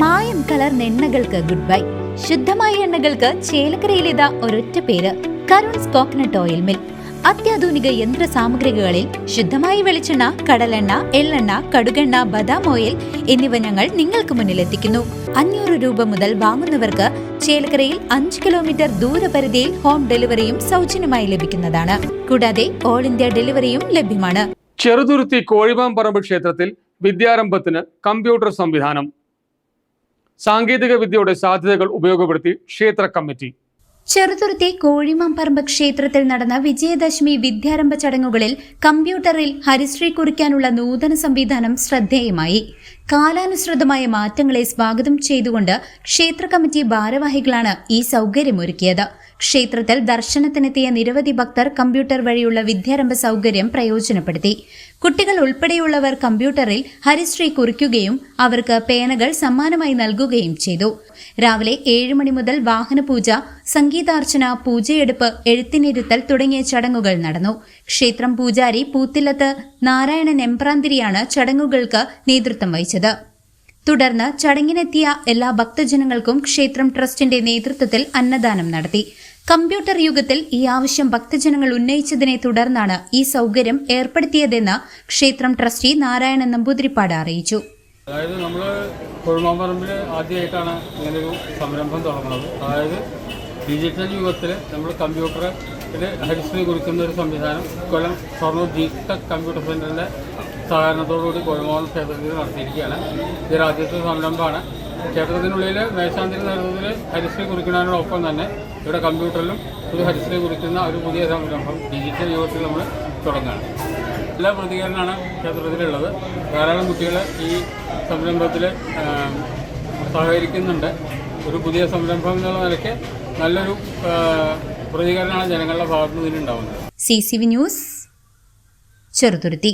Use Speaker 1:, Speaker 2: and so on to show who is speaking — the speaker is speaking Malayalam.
Speaker 1: മായം കലർന്ന എണ്ണകൾക്ക് ഗുഡ് ബൈ. ശുദ്ധമായ എണ്ണകൾക്ക് ചേലക്കരയിലേതാ ഒരൊറ്റ പേര്, കരുൺസ് കോക്കനട്ട് ഓയിൽ മിൽ. അത്യാധുനിക യന്ത്ര സാമഗ്രികളിൽ ശുദ്ധമായ വെളിച്ചെണ്ണ, കടലെണ്ണ, എള്ളെണ്ണ, കടുകെണ്ണ, ബദാം ഓയിൽ എന്നിവ ഞങ്ങൾ നിങ്ങൾക്ക് മുന്നിലെത്തിക്കുന്നു. 500 രൂപ മുതൽ വാങ്ങുന്നവർക്ക് ചേലക്കരയിൽ 5 കിലോമീറ്റർ ദൂരപരിധിയിൽ ഹോം ഡെലിവറിയും സൗജന്യമായി ലഭിക്കുന്നതാണ്. കൂടാതെ ഓൾ ഇന്ത്യ ഡെലിവറിയും ലഭ്യമാണ്.
Speaker 2: ചെറുതുരുത്തി കോഴിമാംപറമ്പ് ക്ഷേത്രത്തിൽ വിദ്യാരംഭത്തിന് കമ്പ്യൂട്ടർ സംവിധാനം. സാങ്കേതിക വിദ്യയുടെ സാധ്യതകൾ ഉപയോഗപ്പെടുത്തി ക്ഷേത്ര കമ്മിറ്റി.
Speaker 1: ചെറുതുരുത്തി കോഴിമാംപറമ്പ് ക്ഷേത്രത്തിൽ നടന്ന വിജയദശമി വിദ്യാരംഭ ചടങ്ങുകളിൽ കമ്പ്യൂട്ടറിൽ ഹരിശ്രീ കുറിക്കാനുള്ള നൂതന സംവിധാനം ശ്രദ്ധേയമായി. കാലാനുസൃതമായ മാറ്റങ്ങളെ സ്വാഗതം ചെയ്തുകൊണ്ട് ക്ഷേത്ര കമ്മിറ്റി ഭാരവാഹികളാണ് ഈ സൗകര്യമൊരുക്കിയത്. ക്ഷേത്രത്തിൽ ദർശനത്തിനെത്തിയ നിരവധി ഭക്തർ കമ്പ്യൂട്ടർ വഴിയുള്ള വിദ്യാരംഭ സൗകര്യം പ്രയോജനപ്പെടുത്തി. കുട്ടികൾ ഉൾപ്പെടെയുള്ളവർ കമ്പ്യൂട്ടറിൽ ഹരിശ്രീ കുറിക്കുകയും അവർക്ക് പേനകൾ സമ്മാനമായി നൽകുകയും ചെയ്തു. രാവിലെ 7 മണി മുതൽ വാഹനപൂജ, സംഗീതാർച്ചന, പൂജയെടുപ്പ്, എഴുത്തിനിരുത്തൽ തുടങ്ങിയ ചടങ്ങുകൾ നടന്നു. ക്ഷേത്രം പൂജാരി പൂത്തില്ലത്ത് നാരായണൻ എമ്പ്രാന്തിരിയാണ് ചടങ്ങുകൾക്ക് നേതൃത്വം വഹിച്ചത്. തുടർന്ന് ചടങ്ങിനെത്തിയ എല്ലാ ഭക്തജനങ്ങൾക്കും ക്ഷേത്രം ട്രസ്റ്റിന്റെ നേതൃത്വത്തിൽ അന്നദാനം നടത്തി. കമ്പ്യൂട്ടർ യുഗത്തിൽ ഈ ആവശ്യം ഭക്തജനങ്ങൾ ഉന്നയിച്ചതിനെ തുടർന്നാണ് ഈ സൗകര്യം ഏർപ്പെടുത്തിയതെന്ന് ക്ഷേത്രം ട്രസ്റ്റി നാരായണൻ നമ്പൂതിരിപ്പാട് അറിയിച്ചു.
Speaker 3: അതായത് നമ്മൾ കോഴിമാംപറമ്പിൽ ആദ്യമായിട്ടാണ് ഇങ്ങനൊരു സംരംഭം തുടങ്ങുന്നത്. അതായത് ഡിജിറ്റൽ യുഗത്തിൽ നമ്മൾ കമ്പ്യൂട്ടറിൽ ഹരിശ്രീ കുറിക്കുന്ന ഒരു സംവിധാനം കൊല്ലം ഷൊർണൂർ ജിടെക് കമ്പ്യൂട്ടർ സെൻ്ററിൻ്റെ സഹകരണത്തോടുകൂടി കോഴിമാംപറമ്പ് ക്ഷേത്രത്തിൽ നടത്തിയിരിക്കുകയാണ്. ഇതൊരു ആദ്യത്തെ സംരംഭമാണ്. ക്ഷേത്രത്തിനുള്ളിൽ മേശാന്തിരി നേതൃത്വത്തിൽ ഹരിശ്രീ കുറിക്കുന്നതിനോടൊപ്പം തന്നെ ഇവിടെ കമ്പ്യൂട്ടറിലും ഒരു ഹരിശ്രീ കുറിക്കുന്ന ഒരു പുതിയ സംരംഭം ഡിജിറ്റൽ യുഗത്തിൽ നമ്മൾ തുടങ്ങുകയാണ്. എല്ലാ പ്രതികരണമാണ് ക്ഷേത്രത്തിലുള്ളത്. ധാരാളം കുട്ടികൾ ഈ സംരംഭത്തിൽ സഹകരിക്കുന്നുണ്ട്. ഒരു പുതിയ സംരംഭം എന്നുള്ള നിലയ്ക്ക് നല്ലൊരു പ്രതികരണമാണ് ജനങ്ങളുടെ ഭാഗത്തു നിന്നുണ്ടാവുന്നത്.
Speaker 1: CCV news, Cheruthuruthy.